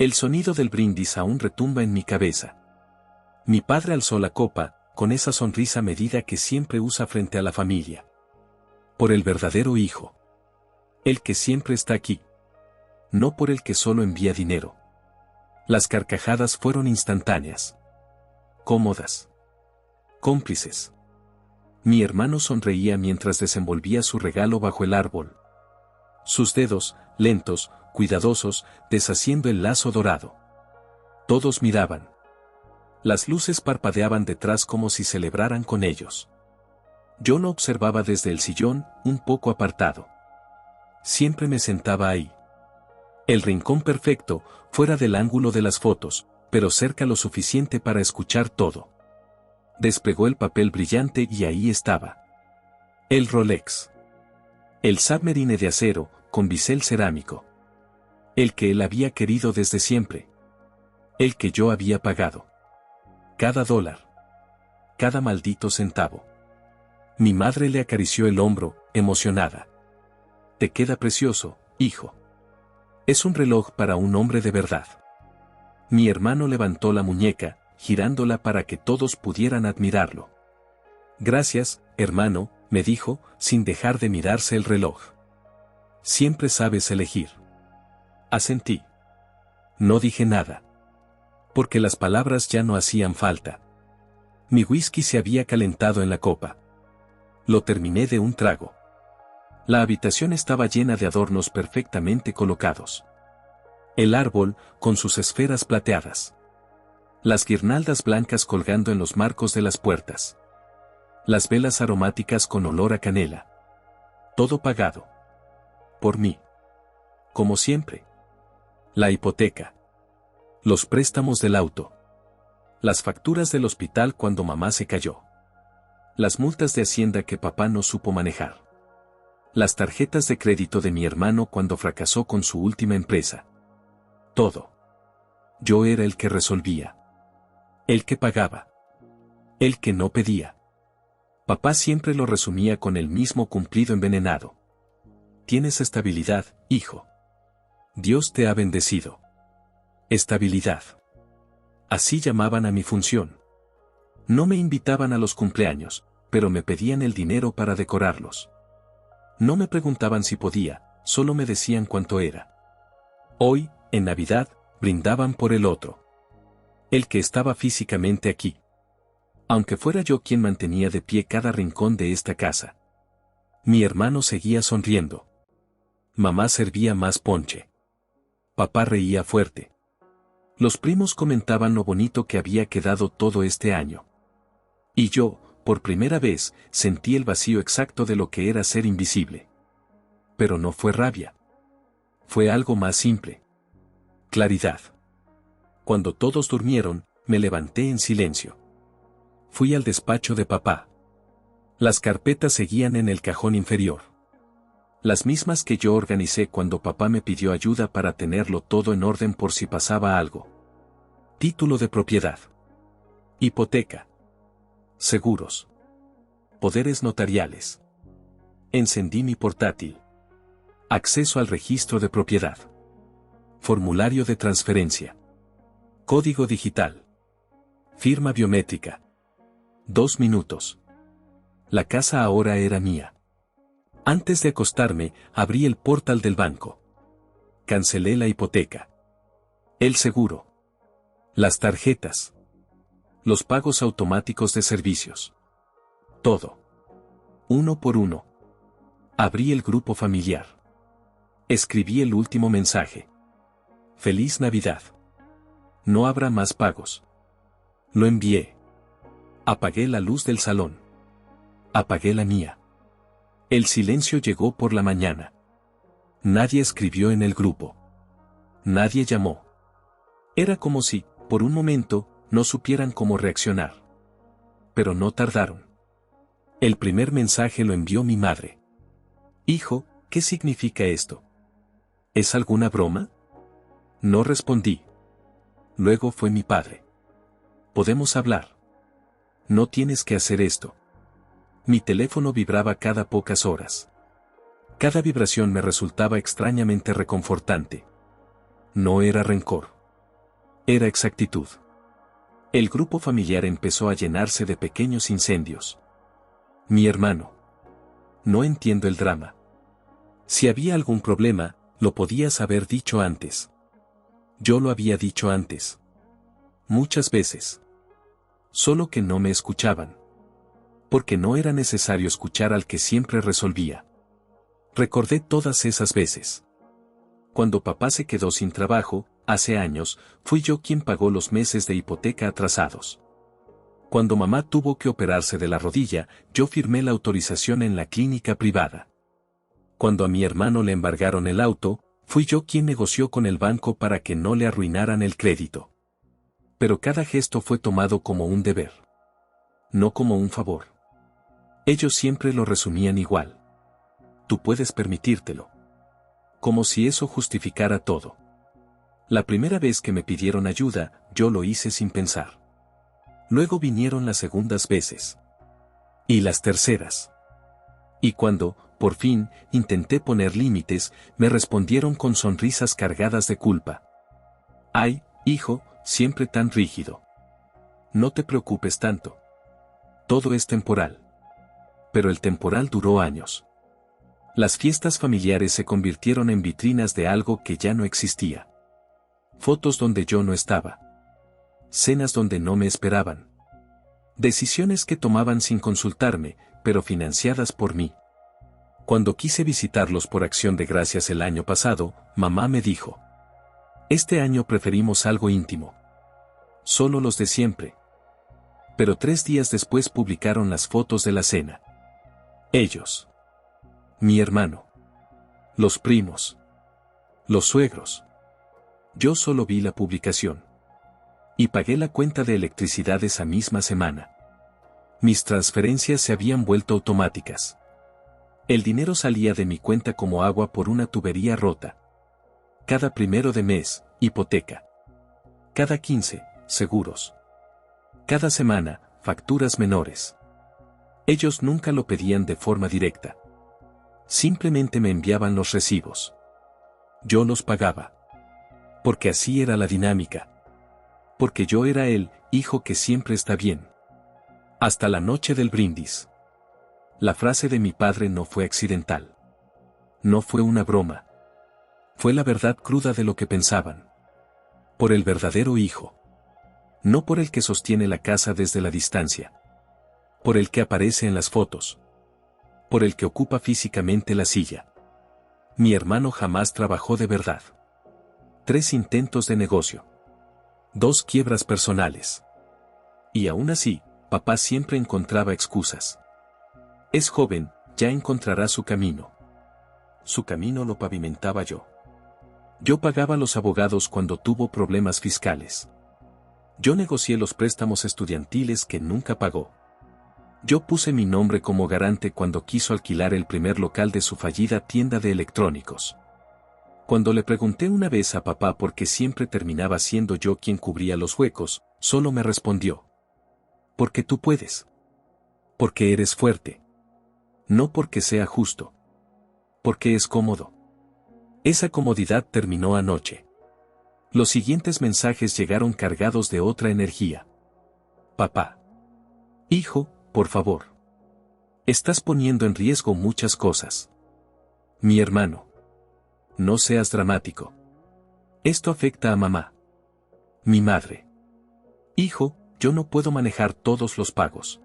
El sonido del brindis aún retumba en mi cabeza. Mi padre alzó la copa, con esa sonrisa medida que siempre usa frente a la familia. Por el verdadero hijo. El que siempre está aquí. No por el que solo envía dinero. Las carcajadas fueron instantáneas. Cómodas. Cómplices. Mi hermano sonreía mientras desenvolvía su regalo bajo el árbol. Sus dedos, lentos, cuidadosos, deshaciendo el lazo dorado. Todos miraban. Las luces parpadeaban detrás como si celebraran con ellos. Yo lo observaba desde el sillón, un poco apartado. Siempre me sentaba ahí. El rincón perfecto, fuera del ángulo de las fotos, pero cerca lo suficiente para escuchar todo. Desplegó el papel brillante y ahí estaba. El Rolex. El Submarine de acero, con bisel cerámico. El que él había querido desde siempre. El que yo había pagado. Cada dólar. Cada maldito centavo. Mi madre le acarició el hombro, emocionada. Te queda precioso, hijo. Es un reloj para un hombre de verdad. Mi hermano levantó la muñeca, girándola para que todos pudieran admirarlo. Gracias, hermano, me dijo, sin dejar de mirarse el reloj. Siempre sabes elegir. Asentí. No dije nada. Porque las palabras ya no hacían falta. Mi whisky se había calentado en la copa. Lo terminé de un trago. La habitación estaba llena de adornos perfectamente colocados. El árbol, con sus esferas plateadas. Las guirnaldas blancas colgando en los marcos de las puertas. Las velas aromáticas con olor a canela. Todo pagado. Por mí. Como siempre. La hipoteca. Los préstamos del auto. Las facturas del hospital cuando mamá se cayó. Las multas de Hacienda que papá no supo manejar. Las tarjetas de crédito de mi hermano cuando fracasó con su última empresa. Todo. Yo era el que resolvía. El que pagaba. El que no pedía. Papá siempre lo resumía con el mismo cumplido envenenado. Tienes estabilidad, hijo. Dios te ha bendecido. Estabilidad. Así llamaban a mi función. No me invitaban a los cumpleaños, pero me pedían el dinero para decorarlos. No me preguntaban si podía, solo me decían cuánto era. Hoy, en Navidad, brindaban por el otro. El que estaba físicamente aquí. Aunque fuera yo quien mantenía de pie cada rincón de esta casa. Mi hermano seguía sonriendo. Mamá servía más ponche. Papá reía fuerte. Los primos comentaban lo bonito que había quedado todo este año. Y yo, por primera vez, sentí el vacío exacto de lo que era ser invisible. Pero no fue rabia. Fue algo más simple. Claridad. Cuando todos durmieron, me levanté en silencio. Fui al despacho de papá. Las carpetas seguían en el cajón inferior. Las mismas que yo organicé cuando papá me pidió ayuda para tenerlo todo en orden por si pasaba algo. Título de propiedad. Hipoteca. Seguros. Poderes notariales. Encendí mi portátil. Acceso al registro de propiedad. Formulario de transferencia. Código digital. Firma biométrica. 2 minutos. La casa ahora era mía. Antes de acostarme, abrí el portal del banco. Cancelé la hipoteca. El seguro. Las tarjetas. Los pagos automáticos de servicios. Todo. Uno por uno. Abrí el grupo familiar. Escribí el último mensaje. Feliz Navidad. No habrá más pagos. Lo envié. Apagué la luz del salón. Apagué la mía. El silencio llegó por la mañana. Nadie escribió en el grupo. Nadie llamó. Era como si, por un momento, no supieran cómo reaccionar. Pero no tardaron. El primer mensaje lo envió mi madre. Hijo, ¿qué significa esto? ¿Es alguna broma? No respondí. Luego fue mi padre. ¿Podemos hablar? No tienes que hacer esto. Mi teléfono vibraba cada pocas horas. Cada vibración me resultaba extrañamente reconfortante. No era rencor. Era exactitud. El grupo familiar empezó a llenarse de pequeños incendios. Mi hermano. No entiendo el drama. Si había algún problema, lo podías haber dicho antes. Yo lo había dicho antes. Muchas veces. Solo que no me escuchaban. Porque no era necesario escuchar al que siempre resolvía. Recordé todas esas veces. Cuando papá se quedó sin trabajo, hace años, fui yo quien pagó los meses de hipoteca atrasados. Cuando mamá tuvo que operarse de la rodilla, yo firmé la autorización en la clínica privada. Cuando a mi hermano le embargaron el auto, fui yo quien negoció con el banco para que no le arruinaran el crédito. Pero cada gesto fue tomado como un deber. No como un favor. Ellos siempre lo resumían igual. Tú puedes permitírtelo. Como si eso justificara todo. La primera vez que me pidieron ayuda, yo lo hice sin pensar. Luego vinieron las segundas veces. Y las terceras. Y cuando, por fin, intenté poner límites, me respondieron con sonrisas cargadas de culpa. Ay, hijo, siempre tan rígido. No te preocupes tanto. Todo es temporal. Pero el temporal duró años. Las fiestas familiares se convirtieron en vitrinas de algo que ya no existía. Fotos donde yo no estaba. Cenas donde no me esperaban. Decisiones que tomaban sin consultarme, pero financiadas por mí. Cuando quise visitarlos por Acción de Gracias el año pasado, mamá me dijo: este año preferimos algo íntimo. Solo los de siempre. Pero 3 días después publicaron las fotos de la cena. Ellos. Mi hermano. Los primos. Los suegros. Yo solo vi la publicación. Y pagué la cuenta de electricidad esa misma semana. Mis transferencias se habían vuelto automáticas. El dinero salía de mi cuenta como agua por una tubería rota. Cada 1 de mes, hipoteca. Cada 15, seguros. Cada semana, facturas menores. Ellos nunca lo pedían de forma directa. Simplemente me enviaban los recibos. Yo los pagaba. Porque así era la dinámica. Porque yo era el hijo que siempre está bien. Hasta la noche del brindis. La frase de mi padre no fue accidental. No fue una broma. Fue la verdad cruda de lo que pensaban. Por el verdadero hijo. No por el que sostiene la casa desde la distancia. Por el que aparece en las fotos. Por el que ocupa físicamente la silla. Mi hermano jamás trabajó de verdad. 3 intentos de negocio. 2 quiebras personales. Y aún así, papá siempre encontraba excusas. Es joven, ya encontrará su camino. Su camino lo pavimentaba yo. Yo pagaba a los abogados cuando tuvo problemas fiscales. Yo negocié los préstamos estudiantiles que nunca pagó. Yo puse mi nombre como garante cuando quiso alquilar el primer local de su fallida tienda de electrónicos. Cuando le pregunté una vez a papá por qué siempre terminaba siendo yo quien cubría los huecos, solo me respondió: porque tú puedes. Porque eres fuerte. No porque sea justo. Porque es cómodo. Esa comodidad terminó anoche. Los siguientes mensajes llegaron cargados de otra energía. Papá. Hijo, por favor. Estás poniendo en riesgo muchas cosas. Mi hermano. No seas dramático. Esto afecta a mamá. Mi madre. Hijo, yo no puedo manejar todos los pagos.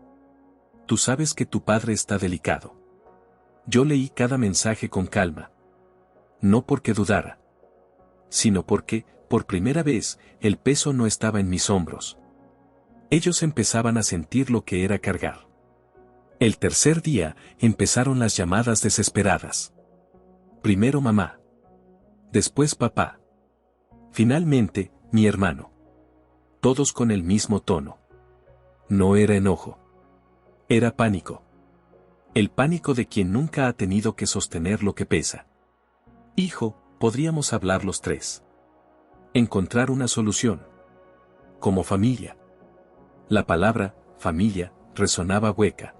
Tú sabes que tu padre está delicado. Yo leí cada mensaje con calma. No porque dudara. Sino porque, por primera vez, el peso no estaba en mis hombros. Ellos empezaban a sentir lo que era cargar. El tercer día, empezaron las llamadas desesperadas. Primero mamá. Después papá. Finalmente, mi hermano. Todos con el mismo tono. No era enojo. Era pánico. El pánico de quien nunca ha tenido que sostener lo que pesa. Hijo, podríamos hablar los 3. Encontrar una solución. Como familia. La palabra, familia, resonaba hueca.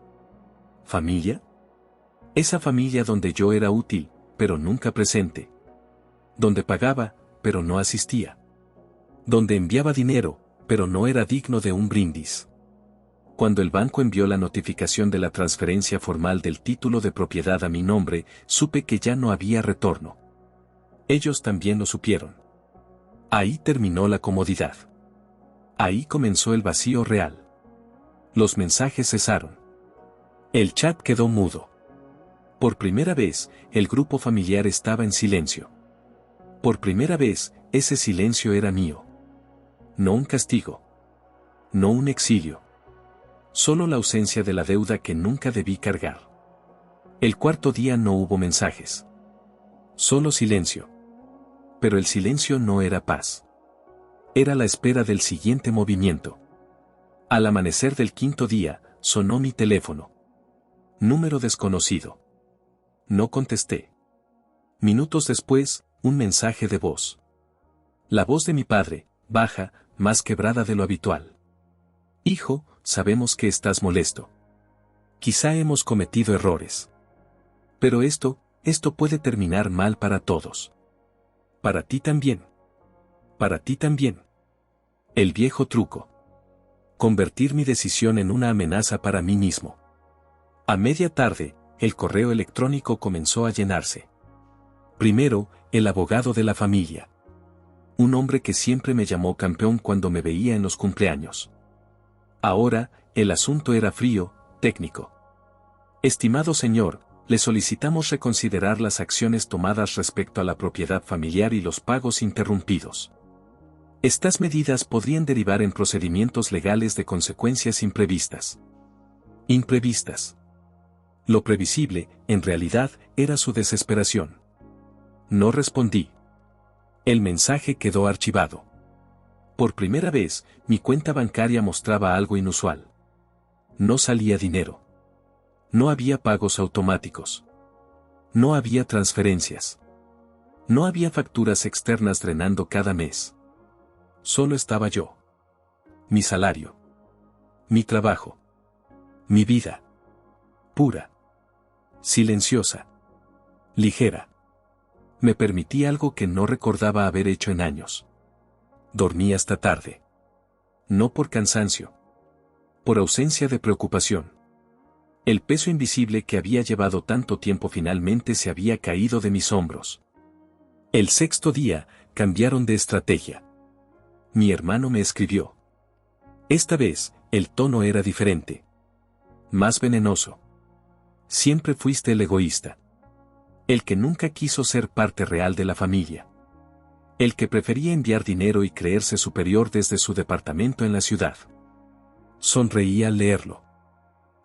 ¿Familia? Esa familia donde yo era útil, pero nunca presente. Donde pagaba, pero no asistía. donde enviaba dinero, pero no era digno de un brindis. Cuando el banco envió la notificación de la transferencia formal del título de propiedad a mi nombre, supe que ya no había retorno. Ellos también lo supieron. Ahí terminó la comodidad. Ahí comenzó el vacío real. Los mensajes cesaron. El chat quedó mudo. Por primera vez, el grupo familiar estaba en silencio. Por primera vez, ese silencio era mío. No un castigo. No un exilio. Solo la ausencia de la deuda que nunca debí cargar. El cuarto día no hubo mensajes. Solo silencio. Pero el silencio no era paz. Era la espera del siguiente movimiento. Al amanecer del quinto día, sonó mi teléfono. Número desconocido. No contesté. Minutos después, un mensaje de voz. La voz de mi padre, baja, más quebrada de lo habitual. Hijo, sabemos que estás molesto. Quizá hemos cometido errores. Pero esto puede terminar mal para todos. Para ti también. Para ti también. El viejo truco. Convertir mi decisión en una amenaza para mí mismo. A media tarde, el correo electrónico comenzó a llenarse. Primero, el abogado de la familia. Un hombre que siempre me llamó campeón cuando me veía en los cumpleaños. Ahora, el asunto era frío, técnico. Estimado señor, le solicitamos reconsiderar las acciones tomadas respecto a la propiedad familiar y los pagos interrumpidos. Estas medidas podrían derivar en procedimientos legales de consecuencias imprevistas. Imprevistas. Lo previsible, en realidad, era su desesperación. No respondí. El mensaje quedó archivado. Por primera vez, mi cuenta bancaria mostraba algo inusual. No salía dinero. No había pagos automáticos. No había transferencias. No había facturas externas drenando cada mes. Solo estaba yo. Mi salario. Mi trabajo. Mi vida. Pura. Silenciosa. Ligera. Me permití algo que no recordaba haber hecho en años. Dormí hasta tarde. No por cansancio. Por ausencia de preocupación. El peso invisible que había llevado tanto tiempo finalmente se había caído de mis hombros. El sexto día, cambiaron de estrategia. Mi hermano me escribió. Esta vez, el tono era diferente. Más venenoso. Siempre fuiste el egoísta. El que nunca quiso ser parte real de la familia. El que prefería enviar dinero y creerse superior desde su departamento en la ciudad. Sonreí al leerlo.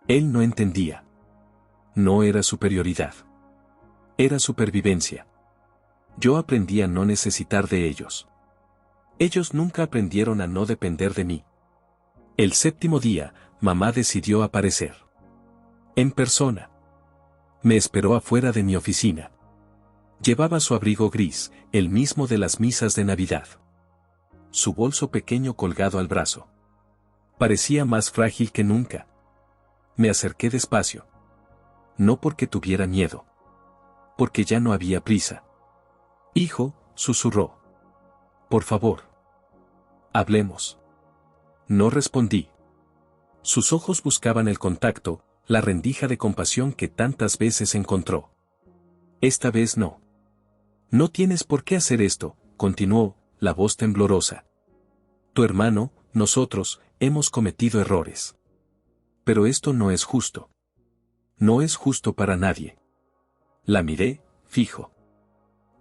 Él no entendía. No era superioridad. Era supervivencia. Yo aprendí a no necesitar de ellos. Ellos nunca aprendieron a no depender de mí. El séptimo día, mamá decidió aparecer. En persona. Me esperó afuera de mi oficina. Llevaba su abrigo gris, el mismo de las misas de Navidad. Su bolso pequeño colgado al brazo. Parecía más frágil que nunca. Me acerqué despacio. No porque tuviera miedo. Porque ya no había prisa. Hijo, susurró. Por favor. Hablemos. No respondí. Sus ojos buscaban el contacto, la rendija de compasión que tantas veces encontró. Esta vez no. No tienes por qué hacer esto, continuó, la voz temblorosa. Tu hermano, nosotros, hemos cometido errores. Pero esto no es justo. No es justo para nadie. La miré, fijo.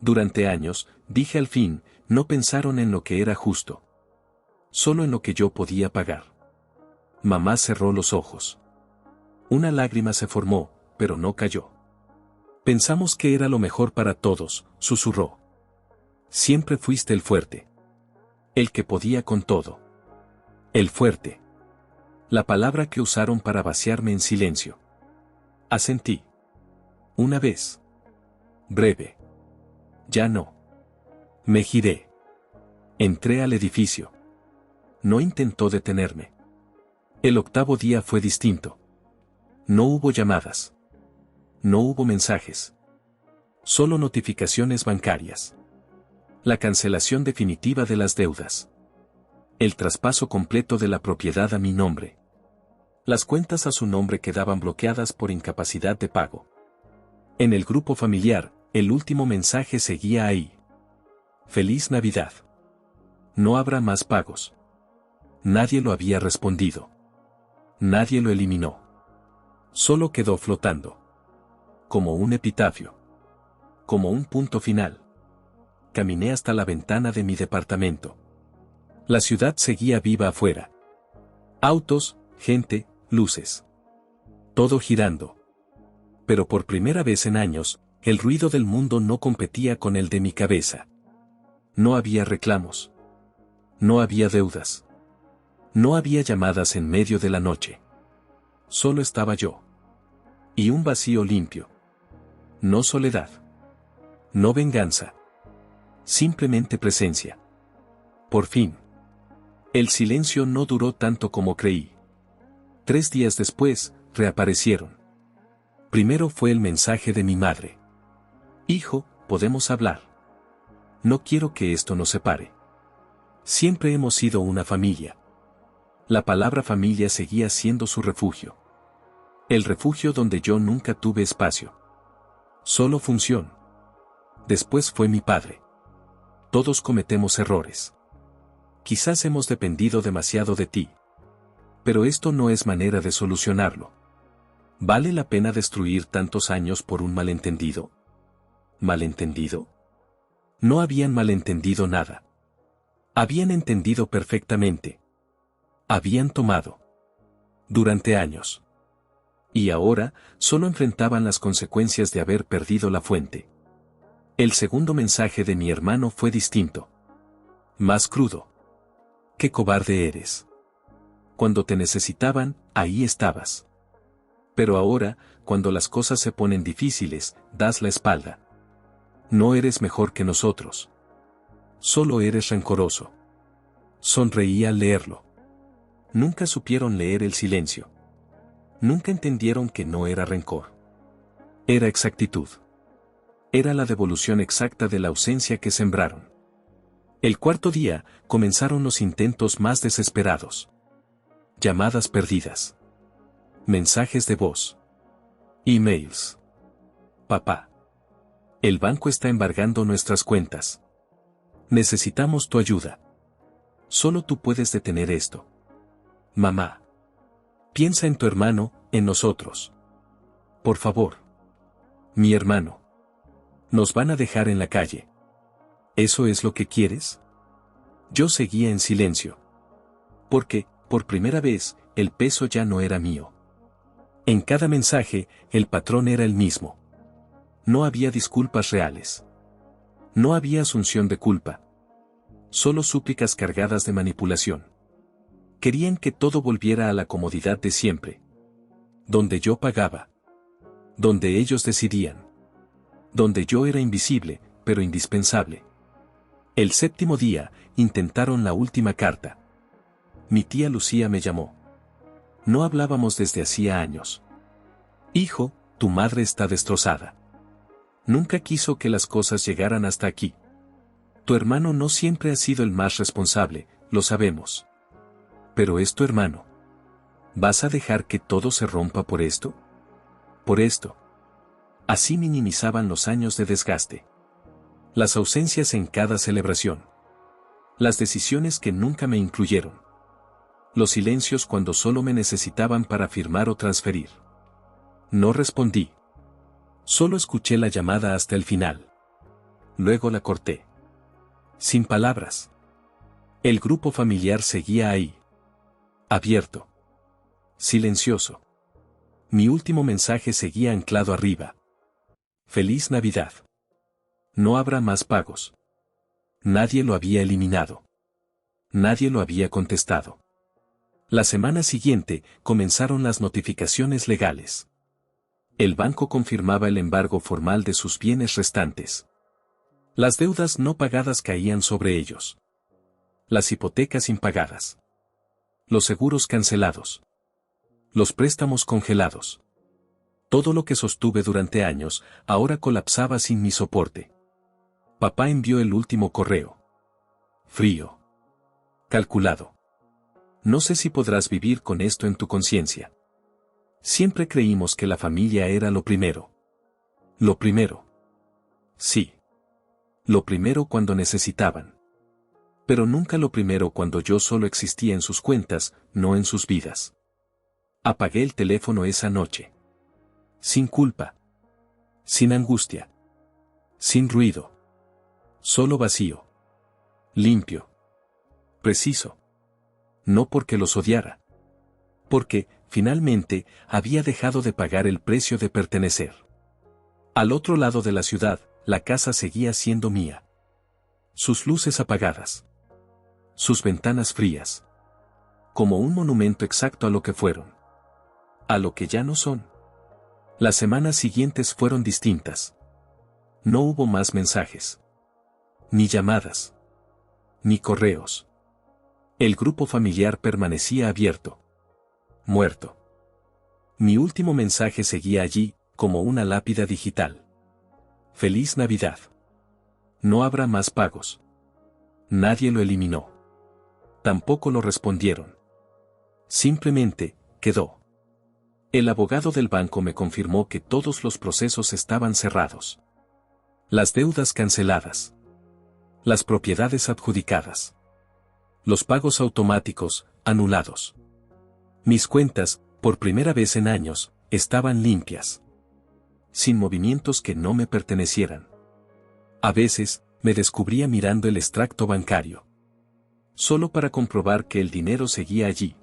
Durante años, dije al fin, no pensaron en lo que era justo. Solo en lo que yo podía pagar. Mamá cerró los ojos. Una lágrima se formó, pero no cayó. Pensamos que era lo mejor para todos, susurró. Siempre fuiste el fuerte. El que podía con todo. El fuerte. La palabra que usaron para vaciarme en silencio. Asentí. Una vez. Breve. Ya no. Me giré. Entré al edificio. No intentó detenerme. El octavo día fue distinto. No hubo llamadas. No hubo mensajes. Solo notificaciones bancarias. La cancelación definitiva de las deudas. El traspaso completo de la propiedad a mi nombre. Las cuentas a su nombre quedaban bloqueadas por incapacidad de pago. En el grupo familiar, el último mensaje seguía ahí. Feliz Navidad. No habrá más pagos. Nadie lo había respondido. Nadie lo eliminó. Solo quedó flotando. Como un epitafio. Como un punto final. Caminé hasta la ventana de mi departamento. La ciudad seguía viva afuera. Autos, gente, luces. Todo girando. Pero por primera vez en años, el ruido del mundo no competía con el de mi cabeza. No había reclamos. No había deudas. No había llamadas en medio de la noche. Solo estaba yo. Y un vacío limpio. No soledad. No venganza. Simplemente presencia. Por fin. El silencio no duró tanto como creí. 3 días después, reaparecieron. Primero fue el mensaje de mi madre. Hijo, podemos hablar. No quiero que esto nos separe. Siempre hemos sido una familia. La palabra familia seguía siendo su refugio. El refugio donde yo nunca tuve espacio. Solo función. Después fue mi padre. Todos cometemos errores. Quizás hemos dependido demasiado de ti. Pero esto no es manera de solucionarlo. ¿Vale la pena destruir tantos años por un malentendido? ¿Malentendido? No habían malentendido nada. Habían entendido perfectamente. Habían tomado. Durante años. Y ahora, solo enfrentaban las consecuencias de haber perdido la fuente. El segundo mensaje de mi hermano fue distinto. Más crudo. ¡Qué cobarde eres! Cuando te necesitaban, ahí estabas. Pero ahora, cuando las cosas se ponen difíciles, das la espalda. No eres mejor que nosotros. Solo eres rencoroso. Sonreí al leerlo. Nunca supieron leer el silencio. Nunca entendieron que no era rencor. Era exactitud. Era la devolución exacta de la ausencia que sembraron. El cuarto día, comenzaron los intentos más desesperados. Llamadas perdidas. Mensajes de voz. Emails. Papá. El banco está embargando nuestras cuentas. Necesitamos tu ayuda. Solo tú puedes detener esto. Mamá. Piensa en tu hermano, en nosotros. Por favor. Mi hermano. Nos van a dejar en la calle. ¿Eso es lo que quieres? Yo seguía en silencio. Porque, por primera vez, el peso ya no era mío. En cada mensaje, el patrón era el mismo. No había disculpas reales. No había asunción de culpa. Solo súplicas cargadas de manipulación. Querían que todo volviera a la comodidad de siempre. Donde yo pagaba. Donde ellos decidían. Donde yo era invisible, pero indispensable. El séptimo día, intentaron la última carta. Mi tía Lucía me llamó. No hablábamos desde hacía años. Hijo, tu madre está destrozada. Nunca quiso que las cosas llegaran hasta aquí. Tu hermano no siempre ha sido el más responsable, lo sabemos. Pero es tu hermano. ¿Vas a dejar que todo se rompa por esto? Por esto. Así minimizaban los años de desgaste. Las ausencias en cada celebración. Las decisiones que nunca me incluyeron. Los silencios cuando solo me necesitaban para firmar o transferir. No respondí. Solo escuché la llamada hasta el final. Luego la corté. Sin palabras. El grupo familiar seguía ahí. Abierto. Silencioso. Mi último mensaje seguía anclado arriba. Feliz Navidad. No habrá más pagos. Nadie lo había eliminado. Nadie lo había contestado. La semana siguiente, comenzaron las notificaciones legales. El banco confirmaba el embargo formal de sus bienes restantes. Las deudas no pagadas caían sobre ellos. Las hipotecas impagadas. Los seguros cancelados. Los préstamos congelados. Todo lo que sostuve durante años, ahora colapsaba sin mi soporte. Papá envió el último correo. Frío. Calculado. No sé si podrás vivir con esto en tu conciencia. Siempre creímos que la familia era lo primero. Lo primero. Sí. Lo primero cuando necesitaban. Pero nunca lo primero cuando yo solo existía en sus cuentas, no en sus vidas. Apagué el teléfono esa noche. Sin culpa. Sin angustia. Sin ruido. Solo vacío. Limpio. Preciso. No porque los odiara. Porque, finalmente, había dejado de pagar el precio de pertenecer. Al otro lado de la ciudad, la casa seguía siendo mía. Sus luces apagadas. Sus ventanas frías. Como un monumento exacto a lo que fueron. A lo que ya no son. Las semanas siguientes fueron distintas. No hubo más mensajes. Ni llamadas. Ni correos. El grupo familiar permanecía abierto. Muerto. Mi último mensaje seguía allí, como una lápida digital. Feliz Navidad. No habrá más pagos. Nadie lo eliminó. Tampoco lo respondieron. Simplemente, quedó. El abogado del banco me confirmó que todos los procesos estaban cerrados. Las deudas canceladas. Las propiedades adjudicadas. Los pagos automáticos, anulados. Mis cuentas, por primera vez en años, estaban limpias. Sin movimientos que no me pertenecieran. A veces, me descubría mirando el extracto bancario. Solo para comprobar que el dinero seguía allí.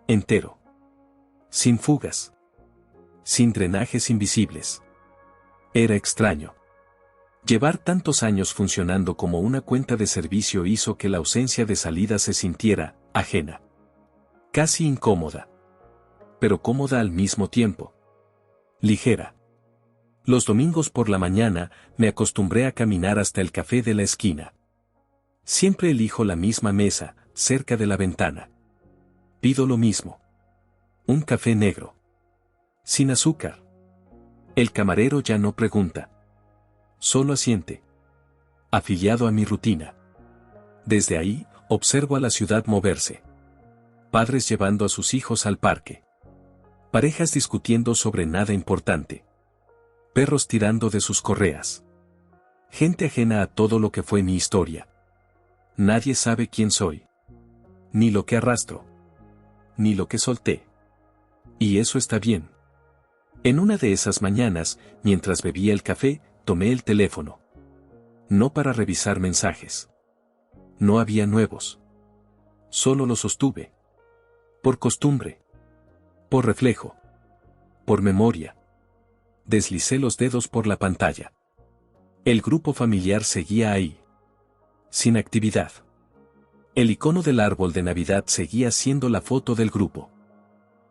Entero. Sin fugas. Sin drenajes invisibles. Era extraño. Llevar tantos años funcionando como una cuenta de servicio hizo que la ausencia de salida se sintiera ajena. Casi incómoda. Pero cómoda al mismo tiempo. Ligera. Los domingos por la mañana me acostumbré a caminar hasta el café de la esquina. Siempre elijo la misma mesa, cerca de la ventana. Pido lo mismo. Un café negro. Sin azúcar. El camarero ya no pregunta. Solo asiente. Afiliado a mi rutina. Desde ahí, observo a la ciudad moverse. Padres llevando a sus hijos al parque. Parejas discutiendo sobre nada importante. Perros tirando de sus correas. Gente ajena a todo lo que fue mi historia. Nadie sabe quién soy. Ni lo que arrastro. Ni lo que solté. Y eso está bien. En una de esas mañanas, mientras bebía el café, tomé el teléfono. No para revisar mensajes. No había nuevos. Solo los sostuve. Por costumbre. Por reflejo. Por memoria. Deslicé los dedos por la pantalla. El grupo familiar seguía ahí. Sin actividad. El icono del árbol de Navidad seguía siendo la foto del grupo.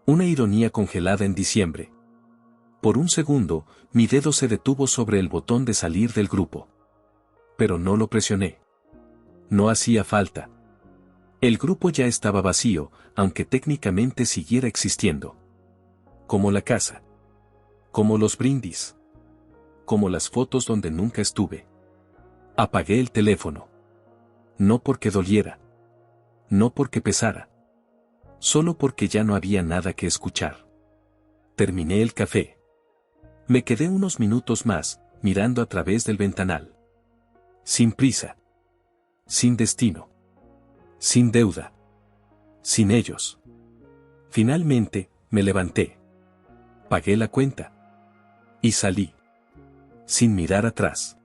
Una ironía congelada en diciembre. Por un segundo, mi dedo se detuvo sobre el botón de salir del grupo. Pero no lo presioné. No hacía falta. El grupo ya estaba vacío, aunque técnicamente siguiera existiendo. Como la casa. Como los brindis. Como las fotos donde nunca estuve. Apagué el teléfono. No porque doliera. No porque pesara. Solo porque ya no había nada que escuchar. Terminé el café. Me quedé unos minutos más, mirando a través del ventanal. Sin prisa. Sin destino. Sin deuda. Sin ellos. Finalmente, me levanté. Pagué la cuenta. Y salí. Sin mirar atrás.